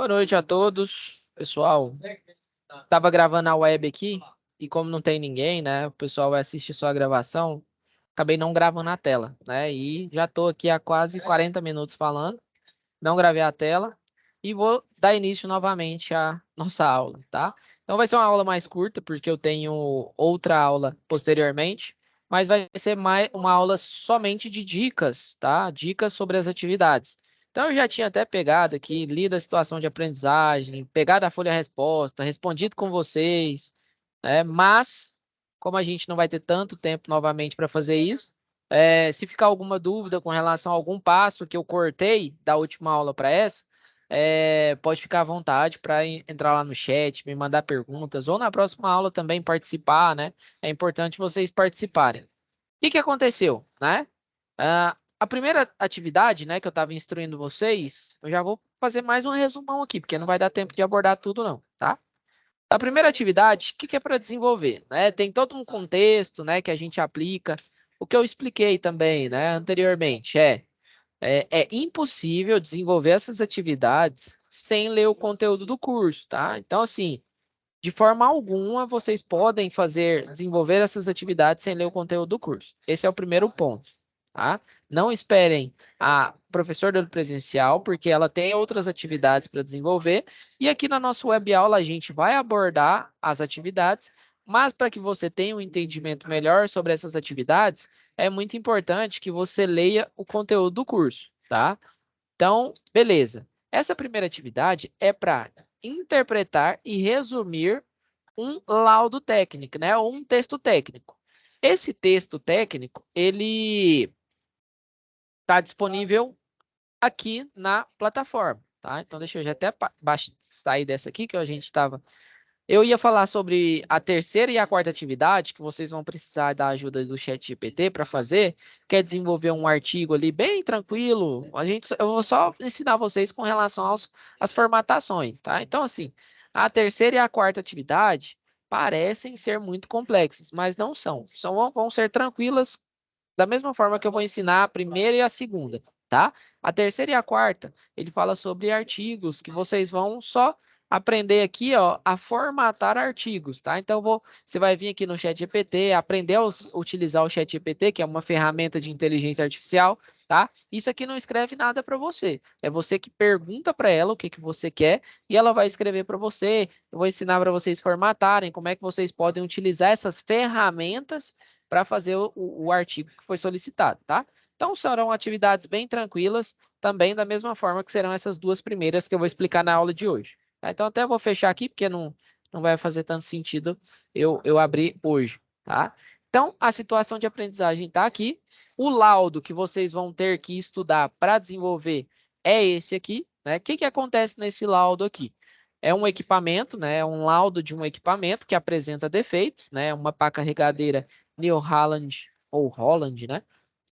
Boa noite a todos, pessoal. Tava gravando a web aqui e como não tem ninguém, né? O pessoal vai assistir só a gravação. Acabei não gravando a tela, né? E já tô aqui há quase 40 minutos falando. Não gravei a tela e vou dar início novamente à nossa aula, tá? Então vai ser uma aula mais curta porque eu tenho outra aula posteriormente, mas vai ser mais uma aula somente de dicas, tá? Dicas sobre as atividades. Então eu já tinha até pegado aqui, lido a situação de aprendizagem, pegado a folha-resposta, respondido com vocês, né? Mas como a gente não vai ter tanto tempo novamente para fazer isso, se ficar alguma dúvida com relação a algum passo que eu cortei da última aula para essa, pode ficar à vontade para entrar lá no chat, me mandar perguntas, ou na próxima aula também participar, né? É importante vocês participarem. O que que aconteceu, né? A primeira atividade, né, que eu estava instruindo vocês, eu já vou fazer mais um resumão aqui, porque não vai dar tempo de abordar tudo não, tá? A primeira atividade, o que que é para desenvolver, né? Tem todo um contexto, né, que a gente aplica. O que eu expliquei também, né, anteriormente, é impossível desenvolver essas atividades sem ler o conteúdo do curso, tá? Então, assim, de forma alguma, vocês podem desenvolver essas atividades sem ler o conteúdo do curso. Esse é o primeiro ponto, tá? Não esperem a professora do presencial, porque ela tem outras atividades para desenvolver. E aqui na nossa web aula a gente vai abordar as atividades, mas para que você tenha um entendimento melhor sobre essas atividades, é muito importante que você leia o conteúdo do curso, tá? Então, beleza. Essa primeira atividade é para interpretar e resumir um laudo técnico, né? Ou um texto técnico. Esse texto técnico, ele está disponível aqui na plataforma, tá? Então, deixa eu já até sair dessa aqui, que a gente estava. Eu ia falar sobre a terceira e a quarta atividade, que vocês vão precisar da ajuda do ChatGPT para fazer, que é desenvolver um artigo ali bem tranquilo. Eu vou só ensinar vocês com relação às formatações, tá? Então, assim, a terceira e a quarta atividade parecem ser muito complexas, mas não são. Vão ser tranquilas da mesma forma que eu vou ensinar a primeira e a segunda, tá? A terceira e a quarta, ele fala sobre artigos que vocês vão só aprender aqui, ó, a formatar artigos, tá? Então, você vai vir aqui no ChatGPT, aprender a utilizar o ChatGPT, que é uma ferramenta de inteligência artificial, tá? Isso aqui não escreve nada para você. É você que pergunta para ela o que que você quer e ela vai escrever para você. Eu vou ensinar para vocês formatarem, como é que vocês podem utilizar essas ferramentas para fazer o artigo que foi solicitado, tá? Então, serão atividades bem tranquilas, também da mesma forma que serão essas duas primeiras que eu vou explicar na aula de hoje. Tá? Então, até vou fechar aqui, porque não vai fazer tanto sentido eu abrir hoje, tá? Então, a situação de aprendizagem está aqui. O laudo que vocês vão ter que estudar para desenvolver é esse aqui, né? O que que acontece nesse laudo aqui? É um equipamento, né? É um laudo de um equipamento que apresenta defeitos, né? Uma pá carregadeira New Holland ou Holland, né?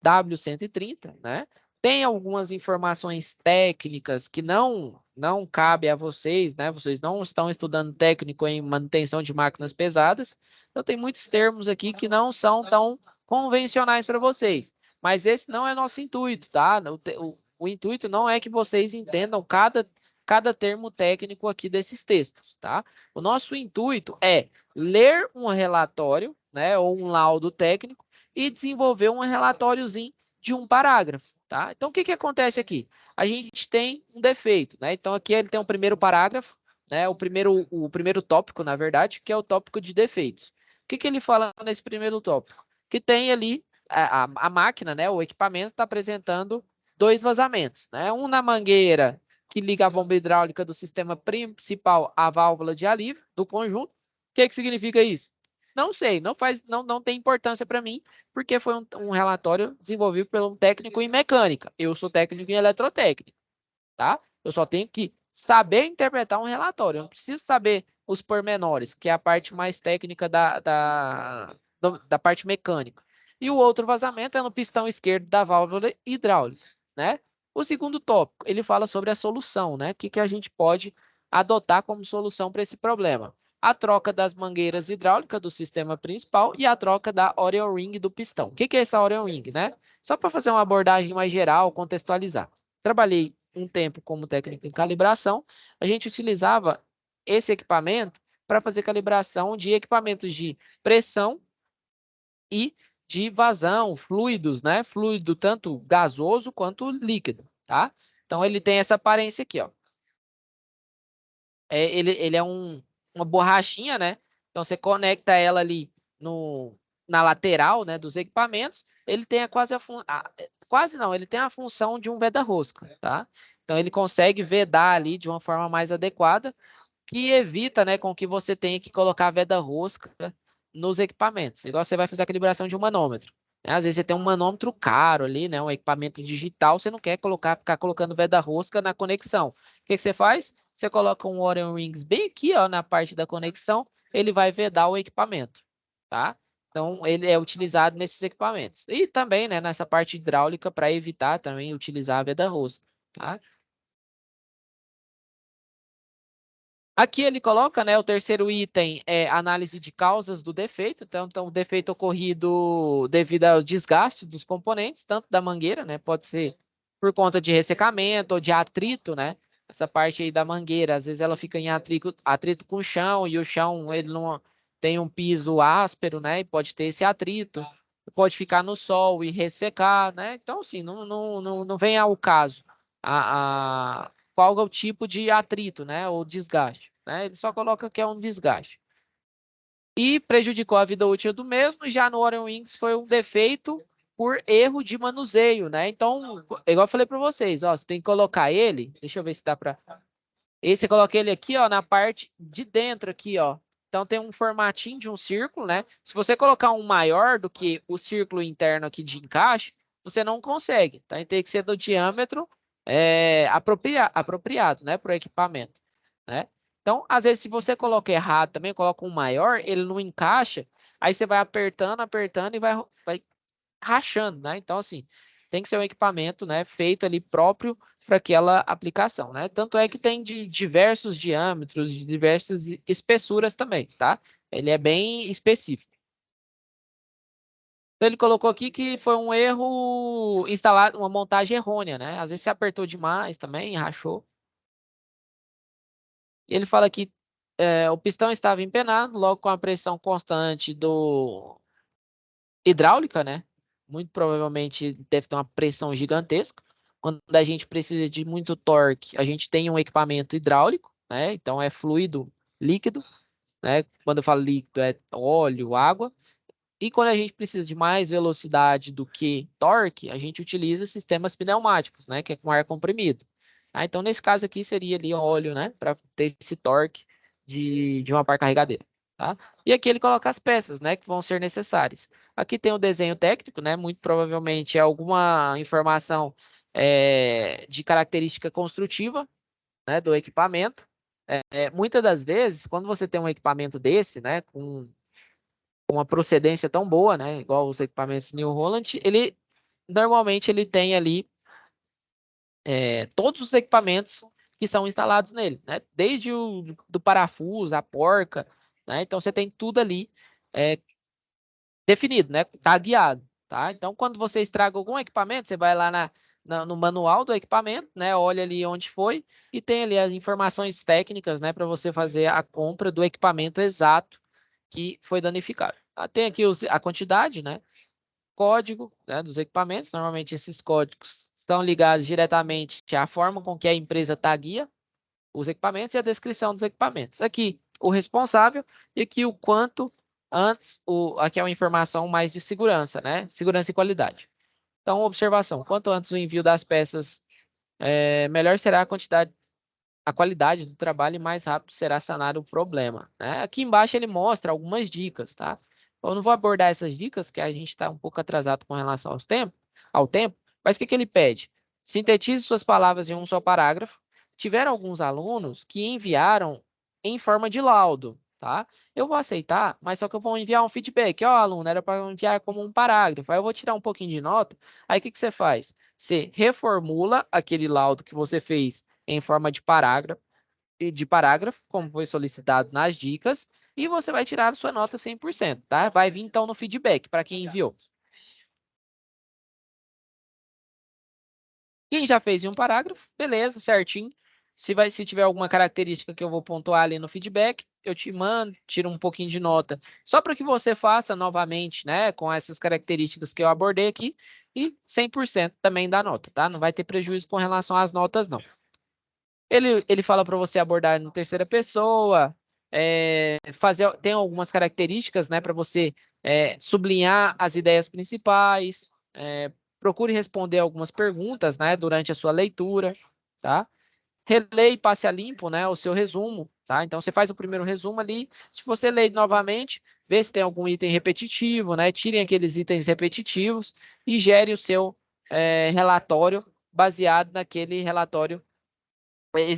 W130, né? Tem algumas informações técnicas que não cabe a vocês, né? Vocês não estão estudando técnico em manutenção de máquinas pesadas. Então tem muitos termos aqui que não são tão convencionais para vocês. Mas esse não é nosso intuito, tá? O intuito não é que vocês entendam cada termo técnico aqui desses textos, tá? O nosso intuito é ler um relatório, né, ou um laudo técnico e desenvolver um relatóriozinho de um parágrafo, tá? Então, o que que acontece aqui? A gente tem um defeito, né? Então, aqui ele tem o primeiro parágrafo, né? O primeiro tópico, na verdade, que é o tópico de defeitos. O que que ele fala nesse primeiro tópico? Que tem ali a máquina, né? O equipamento está apresentando dois vazamentos, né? Um na mangueira que liga a bomba hidráulica do sistema principal à válvula de alívio do conjunto. O que que significa isso? Não sei, não tem importância para mim, porque foi um relatório desenvolvido por um técnico em mecânica. Eu sou técnico em eletrotécnica, tá? Eu só tenho que saber interpretar um relatório. Eu não preciso saber os pormenores, que é a parte mais técnica da parte mecânica. E o outro vazamento é no pistão esquerdo da válvula hidráulica, né? O segundo tópico, ele fala sobre a solução, né? O que a gente pode adotar como solução para esse problema? A troca das mangueiras hidráulicas do sistema principal e a troca da Orion Ring do pistão. O que é essa Orion Ring, né? Só para fazer uma abordagem mais geral, contextualizar. Trabalhei um tempo como técnico em calibração, a gente utilizava esse equipamento para fazer calibração de equipamentos de pressão e de vazão, fluidos, né? Fluido tanto gasoso quanto líquido, tá? Então ele tem essa aparência aqui, ó. Ele é uma borrachinha, né? Então você conecta ela ali na lateral, né, dos equipamentos. Ele tem quase não, ele tem a função de um veda-rosca, tá? Então ele consegue vedar ali de uma forma mais adequada, que evita, né, com que você tenha que colocar a veda-rosca nos equipamentos. Igual você vai fazer a calibração de um manômetro, né? Às vezes você tem um manômetro caro ali, né, um equipamento digital, você não quer ficar colocando veda-rosca na conexão. O que que você faz? Você coloca um Orion Rings bem aqui, ó, na parte da conexão, ele vai vedar o equipamento, tá? Então, ele é utilizado nesses equipamentos. E também, né, nessa parte hidráulica para evitar também utilizar a veda-rosca, tá? Aqui ele coloca, né, o terceiro item é análise de causas do defeito. Então, o defeito ocorrido devido ao desgaste dos componentes, tanto da mangueira, né, pode ser por conta de ressecamento ou de atrito, né? Essa parte aí da mangueira, às vezes ela fica em atrito com o chão e o chão ele não tem um piso áspero, né? E pode ter esse atrito, pode ficar no sol e ressecar, né? Então, assim, não vem ao caso qual é o tipo de atrito, né, ou desgaste, né? Ele só coloca que é um desgaste. E prejudicou a vida útil do mesmo, já no Orion Wings foi um defeito por erro de manuseio, né? Então, igual eu falei para vocês, ó, você tem que colocar ele, deixa eu ver se dá para. Esse você coloca ele aqui, ó, na parte de dentro aqui, ó. Então tem um formatinho de um círculo, né? Se você colocar um maior do que o círculo interno aqui de encaixe, você não consegue, tá? Tem que ser do diâmetro apropriado, né, para o equipamento, né? Então, às vezes, se você coloca errado também, coloca um maior, ele não encaixa, aí você vai apertando, apertando e vai rachando, né? Então, assim, tem que ser um equipamento, né, feito ali próprio para aquela aplicação, né? Tanto é que tem de diversos diâmetros, de diversas espessuras também, tá? Ele é bem específico. Então, ele colocou aqui que foi um erro instalado, uma montagem errônea, né? Às vezes você apertou demais também, rachou. E ele fala que o pistão estava empenado, logo com a pressão constante do hidráulica, né? Muito provavelmente deve ter uma pressão gigantesca. Quando a gente precisa de muito torque, a gente tem um equipamento hidráulico, né? Então é fluido líquido, né? Quando eu falo líquido é óleo, água. E quando a gente precisa de mais velocidade do que torque, a gente utiliza sistemas pneumáticos, né? Que é com ar comprimido. Então, nesse caso aqui, seria ali óleo, né? Para ter esse torque de uma par carregadeira, tá? E aqui ele coloca as peças, né? Que vão ser necessárias. Aqui tem o desenho técnico, né? Muito provavelmente é alguma informação de característica construtiva, né? Do equipamento. Muitas das vezes, quando você tem um equipamento desse, né? Com uma procedência tão boa, né? Igual os equipamentos New Holland, ele normalmente ele tem ali todos os equipamentos que são instalados nele, né? Desde o do parafuso, a porca, né? Então você tem tudo ali é, definido, né? Tagueado, tá? Então quando você estraga algum equipamento, você vai lá no manual do equipamento, né? Olha ali onde foi e tem ali as informações técnicas, né? Para você fazer a compra do equipamento exato que foi danificado. Tá? Tem aqui a quantidade, né? Código, né, dos equipamentos. Normalmente esses códigos estão ligados diretamente à forma com que a empresa tagueia os equipamentos e a descrição dos equipamentos. Aqui o responsável e aqui o quanto antes, aqui é uma informação mais de segurança, né? Segurança e qualidade. Então, observação: quanto antes o envio das peças, melhor será a qualidade do trabalho e mais rápido será sanado o problema, né? Aqui embaixo ele mostra algumas dicas, tá? Eu não vou abordar essas dicas, que a gente está um pouco atrasado com relação ao tempo, mas o que que ele pede? Sintetize suas palavras em um só parágrafo. Tiveram alguns alunos que enviaram em forma de laudo, tá? Eu vou aceitar, mas só que eu vou enviar um feedback. Ó, aluno, era para enviar como um parágrafo. Aí eu vou tirar um pouquinho de nota. Aí o que que você faz? Você reformula aquele laudo que você fez em forma de parágrafo, como foi solicitado nas dicas, e você vai tirar a sua nota 100%, tá? Vai vir então no feedback para quem enviou. Quem já fez em um parágrafo, beleza, certinho. Se tiver alguma característica que eu vou pontuar ali no feedback, eu te mando, tiro um pouquinho de nota, só para que você faça novamente, né, com essas características que eu abordei aqui, e 100% também dá nota, tá? Não vai ter prejuízo com relação às notas, não. Ele fala para você abordar em terceira pessoa, tem algumas características, né, para você sublinhar as ideias principais, procure responder algumas perguntas, né, durante a sua leitura, tá? Releia e passe a limpo, né, o seu resumo, tá? Então, você faz o primeiro resumo ali, se você lê novamente, vê se tem algum item repetitivo, né, tirem aqueles itens repetitivos e gere o seu relatório baseado naquele relatório,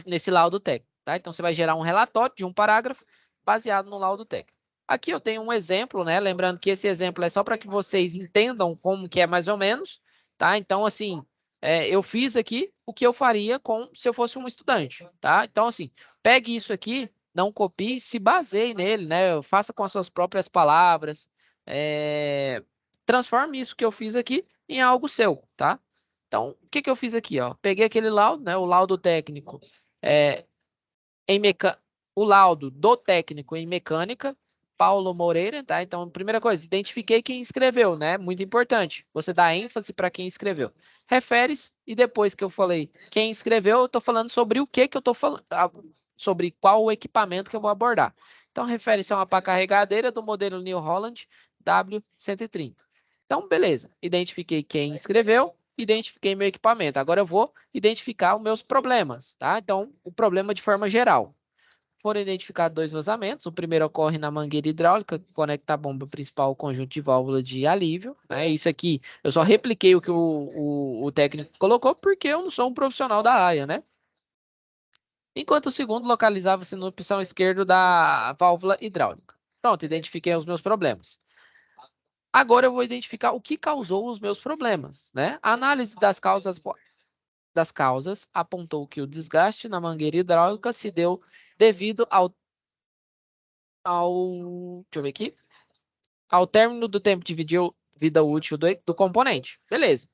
nesse laudo técnico, tá? Então, você vai gerar um relatório de um parágrafo baseado no laudo técnico. Aqui eu tenho um exemplo, né? Lembrando que esse exemplo é só para que vocês entendam como que é mais ou menos, tá? Então, assim, eu fiz aqui o que eu faria se eu fosse um estudante, tá? Então, assim, pegue isso aqui, não copie, se baseie nele, né? Faça com as suas próprias palavras, transforme isso que eu fiz aqui em algo seu, tá? Então, o que que eu fiz aqui, ó? Peguei aquele laudo, né? O laudo técnico é, em meca... o laudo do técnico em mecânica, Paulo Moreira, tá? Então, primeira coisa, identifiquei quem escreveu, né? Muito importante. Você dá ênfase para quem escreveu. Refere-se, e depois que eu falei quem escreveu, eu estou falando sobre o que eu estou falando, sobre qual o equipamento que eu vou abordar. Então, refere-se a uma pá carregadeira do modelo New Holland W130. Então, beleza. Identifiquei quem escreveu, identifiquei meu equipamento. Agora eu vou identificar os meus problemas, tá? Então, o problema de forma geral. Foram identificados 2 vazamentos. O primeiro ocorre na mangueira hidráulica, que conecta a bomba principal ao conjunto de válvula de alívio, né? Isso aqui, eu só repliquei o que o técnico colocou, porque eu não sou um profissional da área, né? Enquanto o segundo localizava-se no pistão esquerdo da válvula hidráulica. Pronto, identifiquei os meus problemas. Agora eu vou identificar o que causou os meus problemas, né? A análise das causas apontou que o desgaste na mangueira hidráulica se deu devido deixa eu ver aqui, ao término do tempo de vida útil do componente. Beleza.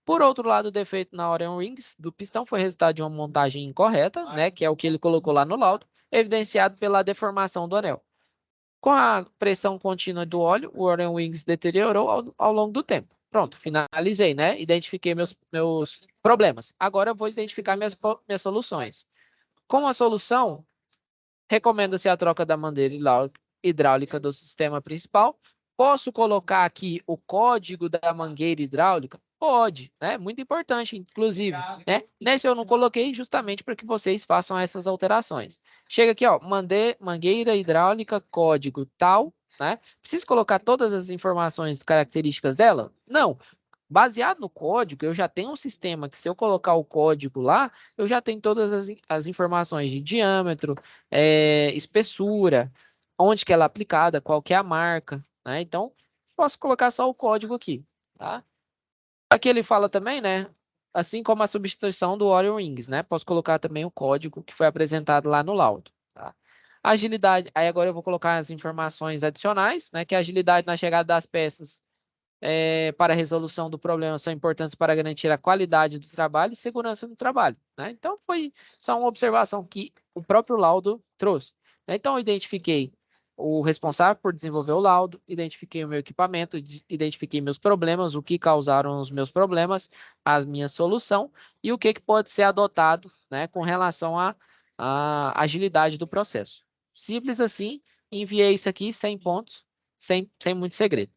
Por outro lado, o defeito na Orion Rings do pistão foi resultado de uma montagem incorreta, né, que é o que ele colocou lá no laudo, evidenciado pela deformação do anel. Com a pressão contínua do óleo, o Orion Wings deteriorou ao longo do tempo. Pronto, finalizei, né? Identifiquei meus problemas. Agora eu vou identificar minhas soluções. Como a solução, recomenda-se a troca da mangueira hidráulica do sistema principal. Posso colocar aqui o código da mangueira hidráulica? Pode, né? Muito importante, inclusive, né? Nesse eu não coloquei justamente para que vocês façam essas alterações. Chega aqui, ó, mangueira hidráulica, código tal, né? Preciso colocar todas as informações características dela? Não. Baseado no código, eu já tenho um sistema que, se eu colocar o código lá, eu já tenho todas as informações de diâmetro, espessura, onde que ela é aplicada, qual que é a marca, né? Então, posso colocar só o código aqui, tá? Aqui ele fala também, né? Assim como a substituição do Orion Wings, né? Posso colocar também o código que foi apresentado lá no laudo, tá? Agilidade, aí agora eu vou colocar as informações adicionais, né? Que a agilidade na chegada das peças para a resolução do problema são importantes para garantir a qualidade do trabalho e segurança no trabalho, né? Então, foi só uma observação que o próprio laudo trouxe, né? Então, eu identifiquei o responsável por desenvolver o laudo, identifiquei o meu equipamento, identifiquei meus problemas, o que causaram os meus problemas, a minha solução e o que pode ser adotado, né, com relação à agilidade do processo. Simples assim, enviei isso aqui, 100 pontos, sem muito segredo,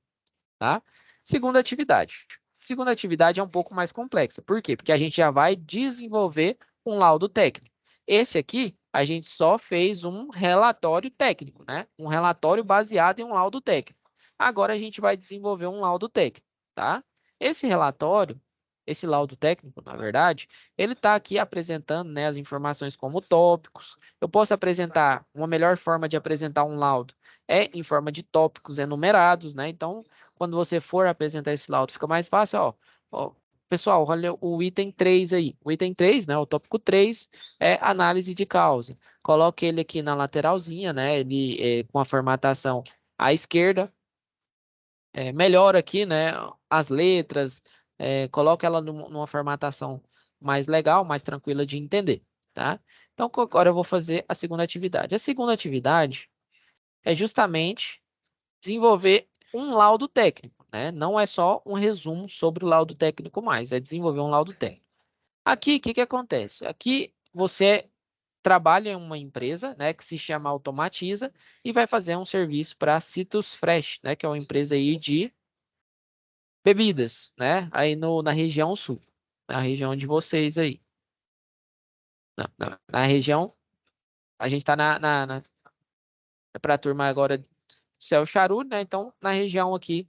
tá? Segunda atividade. Segunda atividade é um pouco mais complexa. Por quê? Porque a gente já vai desenvolver um laudo técnico. Esse aqui, a gente só fez um relatório técnico, né? Um relatório baseado em um laudo técnico. Agora a gente vai desenvolver um laudo técnico, tá? Esse relatório, esse laudo técnico, na verdade, ele está aqui apresentando, né, as informações como tópicos. Eu posso apresentar, uma melhor forma de apresentar um laudo é em forma de tópicos enumerados, né? Então, quando você for apresentar esse laudo, fica mais fácil, ó. Pessoal, olha o item 3 aí. O item 3, né, o tópico 3 é análise de causa. Coloque ele aqui na lateralzinha, né, ele com a formatação à esquerda. Melhora aqui, né, as letras, coloca ela numa formatação mais legal, mais tranquila de entender, tá? Então, agora eu vou fazer a segunda atividade. A segunda atividade é justamente desenvolver um laudo técnico, né? Não é só um resumo sobre o laudo técnico mais, é desenvolver um laudo técnico. Aqui, o que que acontece? Aqui você trabalha em uma empresa, né, que se chama Automatiza e vai fazer um serviço para Citrus Fresh, né, que é uma empresa aí de bebidas, né, aí na região sul, na região de vocês aí. Na região, a gente está para a turma agora do Céu Charuto, né, então na região aqui,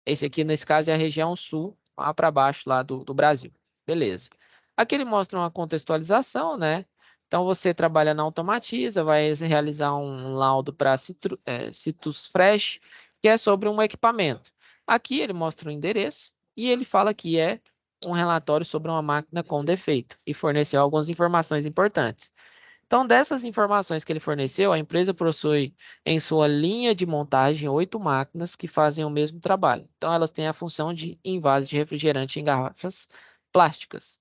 esse aqui nesse caso é a região sul, lá para baixo lá do Brasil. Beleza. Aqui ele mostra uma contextualização, né? Então você trabalha na Automatiza, vai realizar um laudo para Citrus Fresh, que é sobre um equipamento. Aqui ele mostra o endereço e ele fala que é um relatório sobre uma máquina com defeito e forneceu algumas informações importantes. Então, dessas informações que ele forneceu, a empresa possui em sua linha de montagem 8 máquinas que fazem o mesmo trabalho. Então, elas têm a função de invase de refrigerante em garrafas plásticas.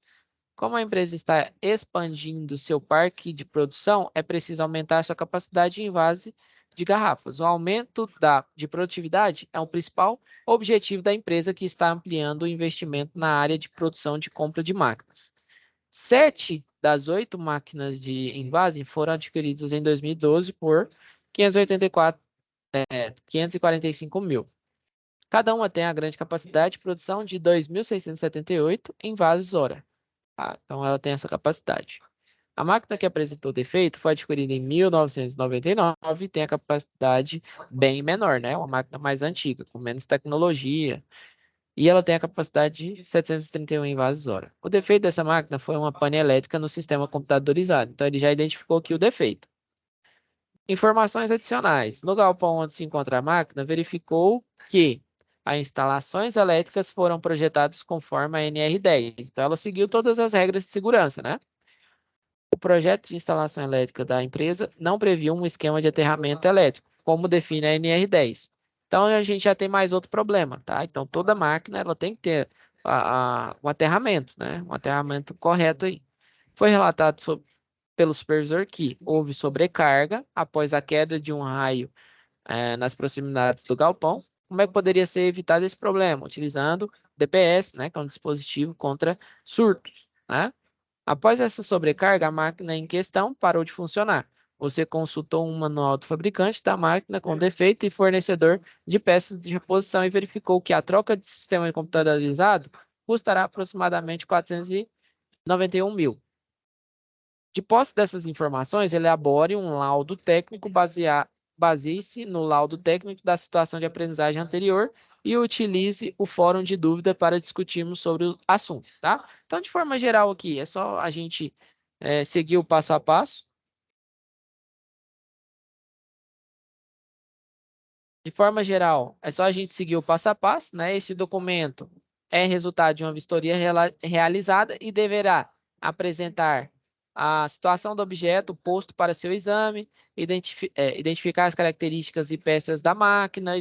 Como a empresa está expandindo seu parque de produção, é preciso aumentar sua capacidade de invase de garrafas. O aumento de produtividade é o principal objetivo da empresa que está ampliando o investimento na área de produção de compra de máquinas. 7 das 8 máquinas de invase foram adquiridas em 2012 por 584, 545 mil. Cada uma tem a grande capacidade de produção de 2.678 envases hora. Tá? Então, ela tem essa capacidade. A máquina que apresentou defeito foi adquirida em 1999 e tem a capacidade bem menor, né? Uma máquina mais antiga, com menos tecnologia, e ela tem a capacidade de 731 envases hora. O defeito dessa máquina foi uma pane elétrica no sistema computadorizado. Então, ele já identificou aqui o defeito. Informações adicionais. No galpão onde se encontra a máquina, verificou que as instalações elétricas foram projetadas conforme a NR10. Então, ela seguiu todas as regras de segurança, né? O projeto de instalação elétrica da empresa não previa um esquema de aterramento elétrico, como define a NR10. Então, a gente já tem mais outro problema, tá? Então, toda máquina ela tem que ter um aterramento, né? Um aterramento correto aí. Foi relatado pelo supervisor que houve sobrecarga após a queda de um raio nas proximidades do galpão. Como é que poderia ser evitado esse problema? Utilizando DPS, né? Que é um dispositivo contra surtos, né? Após essa sobrecarga, a máquina em questão parou de funcionar. Você consultou um manual do fabricante da máquina com defeito e fornecedor de peças de reposição e verificou que a troca de sistema computadorizado custará aproximadamente 491 mil. De posse dessas informações, elabore um laudo técnico baseie-se no laudo técnico da situação de aprendizagem anterior e utilize o fórum de dúvida para discutirmos sobre o assunto, tá? Então, de forma geral aqui, é só a gente seguir o passo a passo. De forma geral, é só a gente seguir o passo a passo, né? Esse documento é resultado de uma vistoria realizada e deverá apresentar a situação do objeto posto para seu exame, identificar as características e peças da máquina,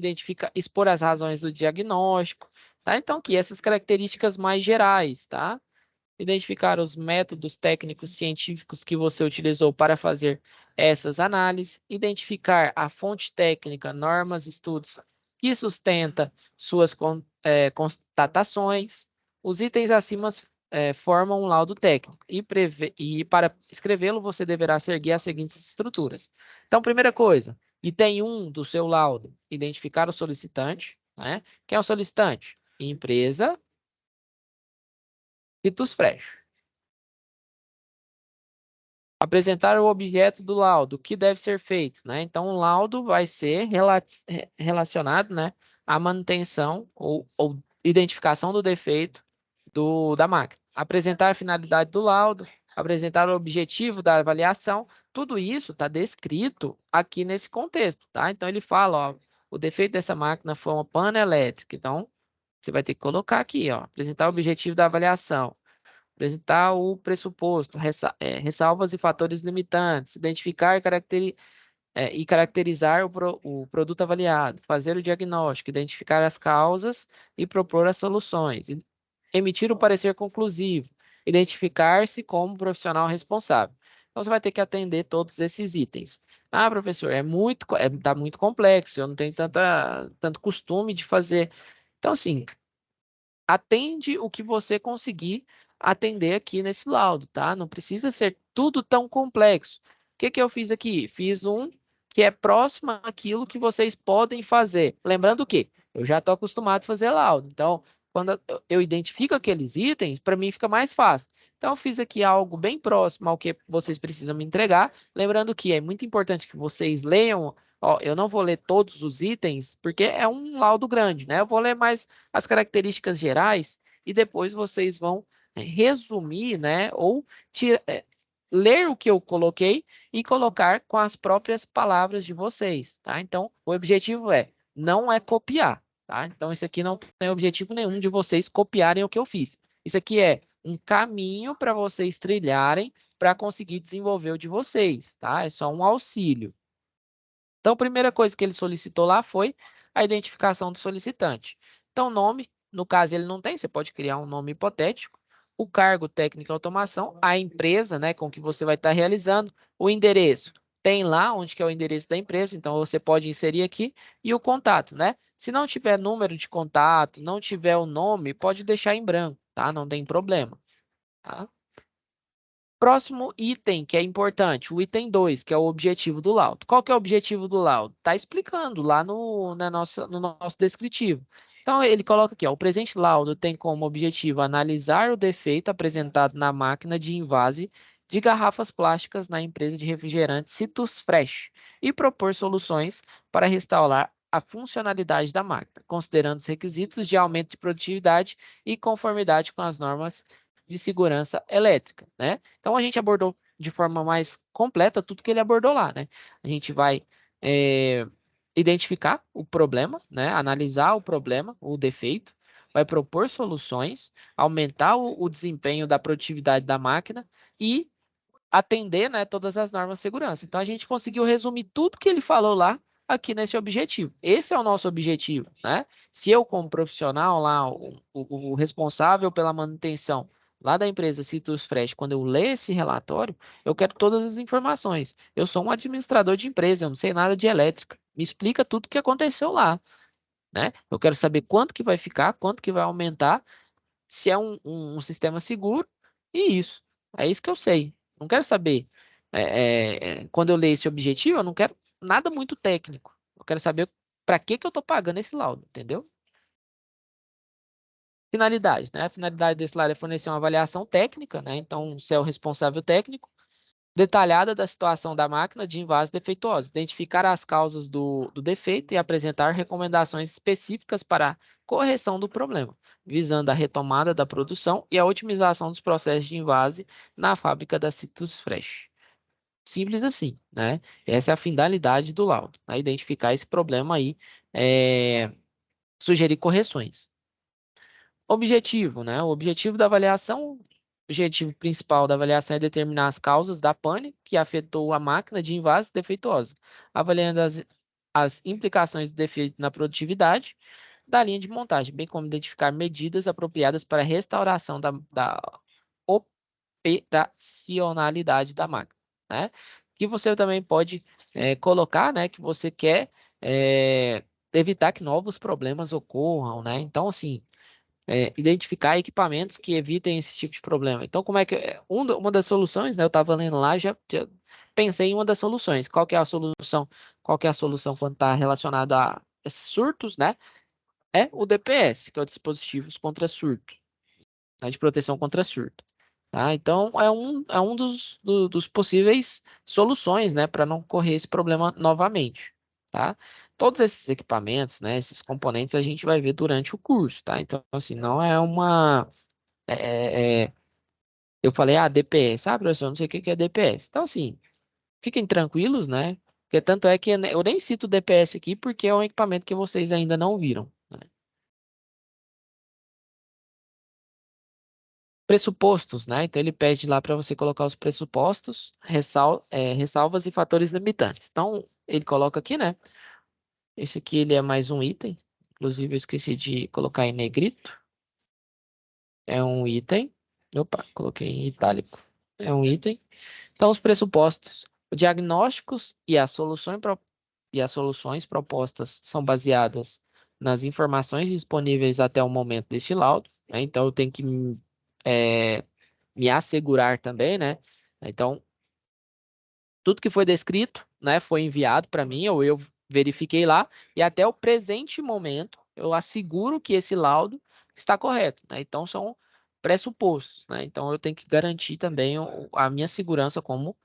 expor as razões do diagnóstico, tá? Então, aqui, essas características mais gerais, tá? Identificar os métodos técnicos científicos que você utilizou para fazer essas análises, identificar a fonte técnica, normas, estudos que sustenta suas constatações. Os itens acima formam um laudo técnico e para escrevê-lo você deverá seguir as seguintes estruturas. Então, primeira coisa, item 1 do seu laudo, identificar o solicitante, né? Quem é o solicitante? Empresa Citrus Fresh. Apresentar o objeto do laudo, o que deve ser feito, né? Então, o laudo vai ser relacionado, né, à manutenção ou identificação do defeito da máquina. Apresentar a finalidade do laudo, apresentar o objetivo da avaliação, tudo isso está descrito aqui nesse contexto, tá? Então, ele fala, ó, o defeito dessa máquina foi uma pane elétrica. Então, você vai ter que colocar aqui, ó, apresentar o objetivo da avaliação. Apresentar o pressuposto, ressalvas e fatores limitantes, identificar e caracterizar o produto avaliado, fazer o diagnóstico, identificar as causas e propor as soluções. emitir o parecer conclusivo, identificar-se como profissional responsável. Então, você vai ter que atender todos esses itens. Ah, professor, tá muito complexo, eu não tenho tanto costume de fazer. Então, assim, atende o que você conseguir atender aqui nesse laudo, tá? Não precisa ser tudo tão complexo. O que que eu fiz aqui? Fiz um que é próximo àquilo que vocês podem fazer. Lembrando que eu já estou acostumado a fazer laudo. Então, quando eu identifico aqueles itens, para mim fica mais fácil. Então, eu fiz aqui algo bem próximo ao que vocês precisam me entregar. Lembrando que é muito importante que vocês leiam. Ó, eu não vou ler todos os itens, porque é um laudo grande, né? Eu vou ler mais as características gerais e depois vocês vão resumir, né? Ou ler o que eu coloquei e colocar com as próprias palavras de vocês, tá? Então, o objetivo não é copiar, tá? Então, isso aqui não tem objetivo nenhum de vocês copiarem o que eu fiz. Isso aqui é um caminho para vocês trilharem para conseguir desenvolver o de vocês, tá? É só um auxílio. Então, a primeira coisa que ele solicitou lá foi a identificação do solicitante. Então, nome, no caso ele não tem, você pode criar um nome hipotético. O cargo técnico e automação, a empresa, né, com que você vai estar realizando, o endereço. Tem lá onde que é o endereço da empresa, então você pode inserir aqui e o contato, né? Se não tiver número de contato, não tiver o nome, pode deixar em branco, tá? Não tem problema, tá? Próximo item que é importante, o item 2, que é o objetivo do laudo. Qual que é o objetivo do laudo? Está explicando lá no nosso descritivo. Então, ele coloca aqui, ó, o presente laudo tem como objetivo analisar o defeito apresentado na máquina de invase de garrafas plásticas na empresa de refrigerantes Citus Fresh e propor soluções para restaurar a funcionalidade da máquina, considerando os requisitos de aumento de produtividade e conformidade com as normas de segurança elétrica, né? Então a gente abordou de forma mais completa tudo que ele abordou lá, né? A gente vai identificar o problema, né? Analisar o problema, o defeito, vai propor soluções, aumentar o desempenho da produtividade da máquina e atender, né, todas as normas de segurança. Então a gente conseguiu resumir tudo que ele falou lá aqui nesse objetivo. Esse é o nosso objetivo, né? Se eu, como profissional lá, o responsável pela manutenção lá da empresa Citrus Fresh, quando eu ler esse relatório, eu quero todas as informações. Eu sou um administrador de empresa, eu não sei nada de elétrica. Me explica tudo o que aconteceu lá, né? Eu quero saber quanto que vai ficar, quanto que vai aumentar, se é um sistema seguro, e isso. É isso que eu sei. Não quero saber. Quando eu ler esse objetivo, eu não quero nada muito técnico. Eu quero saber para que que eu estou pagando esse laudo, entendeu? Finalidade, né? A finalidade desse laudo é fornecer uma avaliação técnica, né? Então, você é o responsável técnico, detalhada da situação da máquina de invase defeituosa, identificar as causas do defeito e apresentar recomendações específicas para a correção do problema, visando a retomada da produção e a otimização dos processos de invase na fábrica da Citrus Fresh. Simples assim, né? Essa é a finalidade do laudo, né? Identificar esse problema aí, sugerir correções. Objetivo, né? O objetivo da avaliação, o objetivo principal da avaliação é determinar as causas da pane que afetou a máquina de invase defeituosa, avaliando as implicações do defeito na produtividade da linha de montagem, bem como identificar medidas apropriadas para a restauração da operacionalidade da máquina, né? Que você também pode colocar, né? Que você quer evitar que novos problemas ocorram, né? Então, assim, identificar equipamentos que evitem esse tipo de problema. Então, como é que uma das soluções, né? Eu estava lendo lá, já pensei em uma das soluções. Qual que é a solução? Qual que é a solução quando está relacionado a esses surtos, né? É o DPS, que é o dispositivos contra surto, né? De proteção contra surto. Tá? Então, é um dos possíveis soluções, né? Para não correr esse problema novamente. Tá? Todos esses equipamentos, né? Esses componentes a gente vai ver durante o curso, tá? Então, assim, não é uma. Eu falei, DPS, professor, eu não sei o que que é DPS. Então, assim, fiquem tranquilos, né? Porque tanto é que eu nem cito o DPS aqui porque é um equipamento que vocês ainda não viram, né? Pressupostos, né? Então ele pede lá para você colocar os pressupostos, ressalvas e fatores limitantes. Então ele coloca aqui, né? Esse aqui ele é mais um item. Inclusive eu esqueci de colocar em negrito. é um item. Opa, coloquei em itálico. É um item. Então, os pressupostos, os diagnósticos e as soluções propostas são baseadas nas informações disponíveis até o momento deste laudo, né? Então, eu tenho que me assegurar também, né? Então, tudo que foi descrito, né, foi enviado para mim, ou eu verifiquei lá, e até o presente momento eu asseguro que esse laudo está correto, né? Então são pressupostos, né? Então eu tenho que garantir também a minha segurança como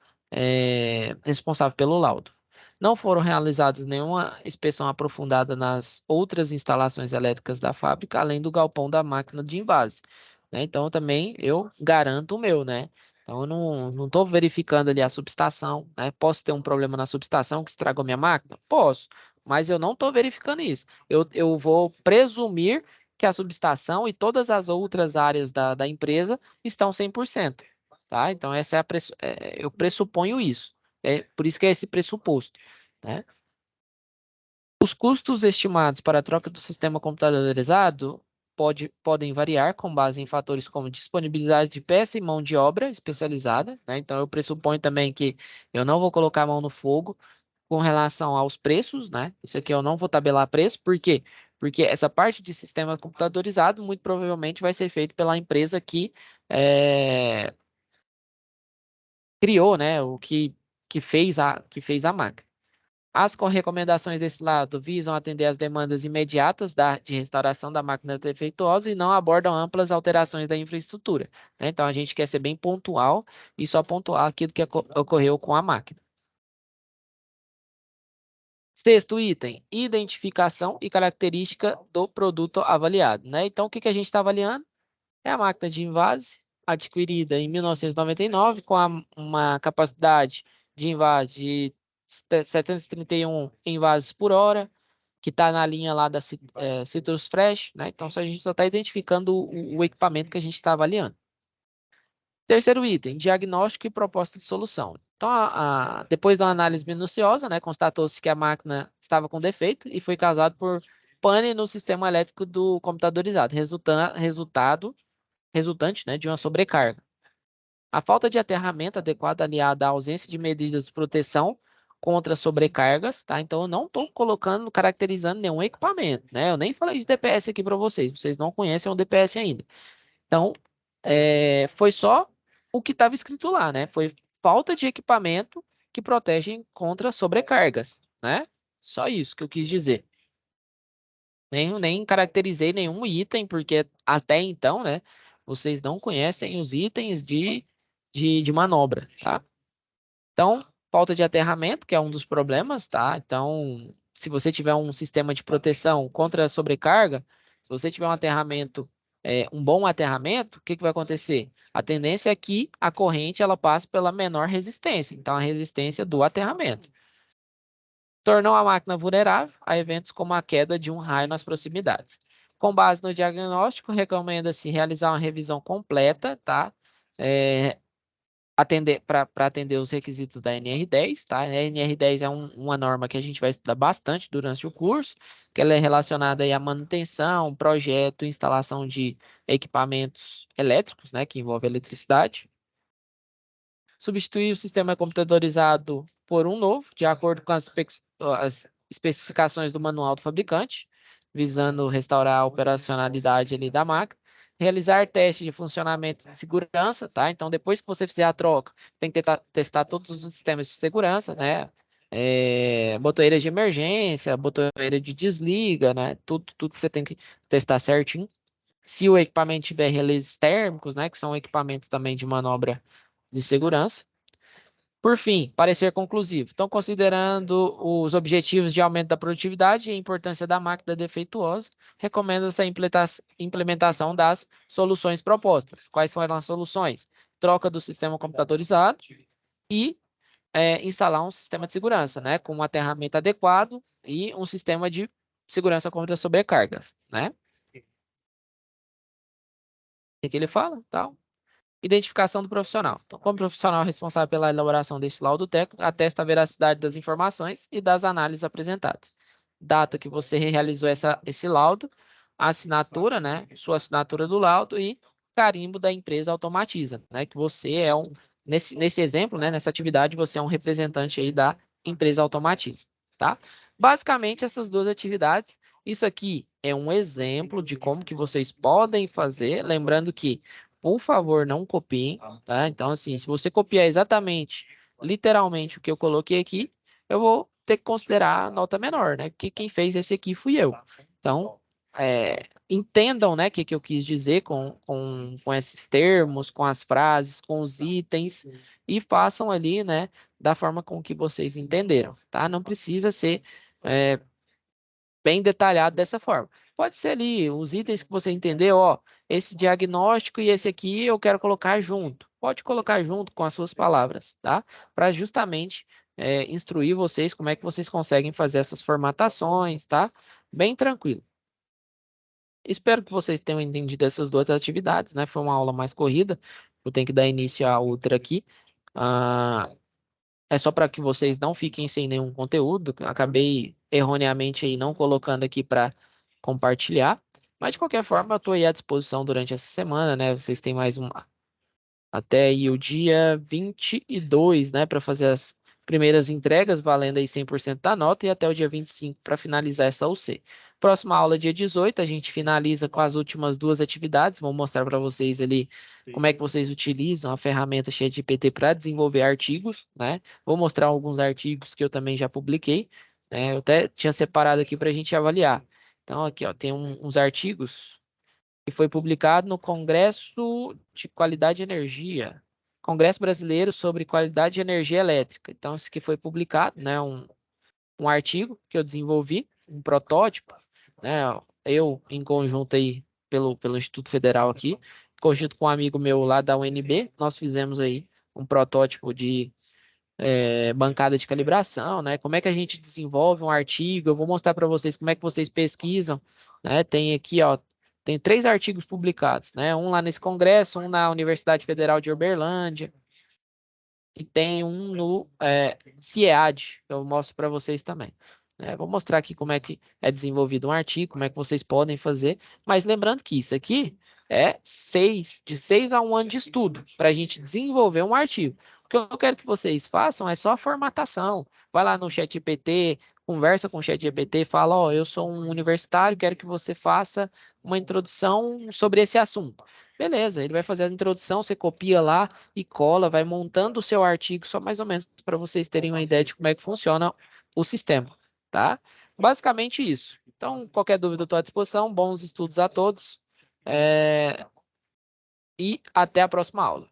responsável pelo laudo. Não foram realizadas nenhuma inspeção aprofundada nas outras instalações elétricas da fábrica, além do galpão da máquina de invase, né? Então também eu garanto o meu, né? Então, eu não estou verificando ali a subestação, né? Posso ter um problema na subestação que estragou minha máquina? Posso, mas eu não estou verificando isso. Eu vou presumir que a subestação e todas as outras áreas da empresa estão 100%, tá? Então, essa é eu pressuponho isso. É por isso que é esse pressuposto, né? Os custos estimados para a troca do sistema computadorizado podem variar com base em fatores como disponibilidade de peça e mão de obra especializada, né? Então, eu pressuponho também que eu não vou colocar a mão no fogo com relação aos preços, né? Isso aqui eu não vou tabelar preço, por quê? Porque essa parte de sistema computadorizado muito provavelmente vai ser feito pela empresa que criou, né? Que fez a máquina. As recomendações desse lado visam atender às demandas imediatas de restauração da máquina defeituosa e não abordam amplas alterações da infraestrutura, né? Então, a gente quer ser bem pontual e só pontuar aquilo que ocorreu com a máquina. Sexto item, identificação e característica do produto avaliado, né? Então, o que a gente está avaliando? É a máquina de invase, adquirida em 1999, com uma capacidade de invase de 731 envases por hora, que está na linha lá da Citrus Fresh, né? Então, a gente só está identificando o equipamento que a gente está avaliando. Terceiro item, diagnóstico e proposta de solução. Então, depois de uma análise minuciosa, né, constatou-se que a máquina estava com defeito e foi causado por pane no sistema elétrico do computadorizado, resultante, né, de uma sobrecarga. A falta de aterramento adequado aliada à ausência de medidas de proteção contra sobrecargas, tá? Então, eu não estou caracterizando nenhum equipamento, né? Eu nem falei de DPS aqui para vocês não conhecem o DPS ainda. Então, foi só o que estava escrito lá, né? Foi falta de equipamento que protegem contra sobrecargas, né? Só isso que eu quis dizer. Nem caracterizei nenhum item, porque até então, né? Vocês não conhecem os itens de manobra, tá? Então, falta de aterramento, que é um dos problemas, tá? Então, se você tiver um sistema de proteção contra a sobrecarga, se você tiver um aterramento, um bom aterramento, o que vai acontecer? A tendência é que a corrente ela passe pela menor resistência, então a resistência do aterramento. Tornou a máquina vulnerável a eventos como a queda de um raio nas proximidades. Com base no diagnóstico, recomenda-se realizar uma revisão completa, tá? Para atender os requisitos da NR10, tá? A NR10 é uma norma que a gente vai estudar bastante durante o curso, que ela é relacionada aí à manutenção, projeto, instalação de equipamentos elétricos, né, que envolve eletricidade. Substituir o sistema computadorizado por um novo, de acordo com as especificações do manual do fabricante, visando restaurar a operacionalidade ali da máquina. Realizar teste de funcionamento de segurança, tá? Então, depois que você fizer a troca, tem que testar todos os sistemas de segurança, né? Botoeira de emergência, botoeira de desliga, né? Tudo que você tem que testar certinho. Se o equipamento tiver relés térmicos, né? Que são equipamentos também de manobra de segurança. Por fim, parecer conclusivo. Então, considerando os objetivos de aumento da produtividade e a importância da máquina defeituosa, recomenda-se a implementação das soluções propostas. Quais foram as soluções? Troca do sistema computadorizado e instalar um sistema de segurança, né, com um aterramento adequado e um sistema de segurança contra sobrecargas, né? O que ele fala? Tal. Identificação do profissional. Então, como profissional responsável pela elaboração deste laudo técnico, atesta a veracidade das informações e das análises apresentadas. Data que você realizou esse laudo, a assinatura, né? Sua assinatura do laudo e carimbo da empresa Automatiza, né? Que você é nesse exemplo, né? Nessa atividade, você é um representante aí da empresa Automatiza, tá? Basicamente, essas duas atividades, isso aqui é um exemplo de como que vocês podem fazer, lembrando que, por favor, não copiem, tá? Então, assim, se você copiar exatamente, literalmente o que eu coloquei aqui, eu vou ter que considerar a nota menor, né? Porque quem fez esse aqui fui eu. Então, entendam, né, o que eu quis dizer com esses termos, com as frases, com os itens, e façam ali, né, da forma com que vocês entenderam, tá? Não precisa ser é, bem detalhado dessa forma. Pode ser ali os itens que você entendeu, ó, esse diagnóstico e esse aqui eu quero colocar junto. Pode colocar junto com as suas palavras, tá? Para justamente instruir vocês como é que vocês conseguem fazer essas formatações, tá? Bem tranquilo. Espero que vocês tenham entendido essas duas atividades, né? Foi uma aula mais corrida. Eu tenho que dar início à outra aqui. Ah, é só para que vocês não fiquem sem nenhum conteúdo. Acabei erroneamente aí não colocando aqui para compartilhar. Mas de qualquer forma, eu estou aí à disposição durante essa semana, né? Vocês têm mais uma até aí o dia 22, né, para fazer as primeiras entregas, valendo aí 100% da nota, e até o dia 25 para finalizar essa UC. Próxima aula, dia 18, a gente finaliza com as últimas duas atividades. Vou mostrar para vocês ali como é que vocês utilizam a ferramenta ChatGPT para desenvolver artigos, né? Vou mostrar alguns artigos que eu também já publiquei, né? Eu até tinha separado aqui para a gente avaliar. Então, aqui, ó, tem uns artigos que foi publicado no Congresso de Qualidade de Energia, Congresso Brasileiro sobre Qualidade de Energia Elétrica. Então, isso que foi publicado, né, um artigo que eu desenvolvi, um protótipo, né, eu em conjunto aí pelo Instituto Federal aqui, em conjunto com um amigo meu lá da UNB, nós fizemos aí um protótipo de bancada de calibração, né? Como é que a gente desenvolve um artigo? Eu vou mostrar para vocês como é que vocês pesquisam, né? Tem aqui, ó, tem 3 artigos publicados, né? Um lá nesse congresso, um na Universidade Federal de Uberlândia e tem um no CIEAD, que eu mostro para vocês também. Né? Vou mostrar aqui como é que é desenvolvido um artigo, como é que vocês podem fazer, mas lembrando que isso aqui é de 6 a 1 ano de estudo para a gente desenvolver um artigo. O que eu quero que vocês façam é só a formatação. Vai lá no ChatGPT, conversa com o ChatGPT, fala, ó, eu sou um universitário, quero que você faça uma introdução sobre esse assunto. Beleza, ele vai fazer a introdução, você copia lá e cola, vai montando o seu artigo, só mais ou menos para vocês terem uma ideia de como é que funciona o sistema, tá? Basicamente isso. Então, qualquer dúvida, eu estou à disposição. Bons estudos a todos. E até a próxima aula.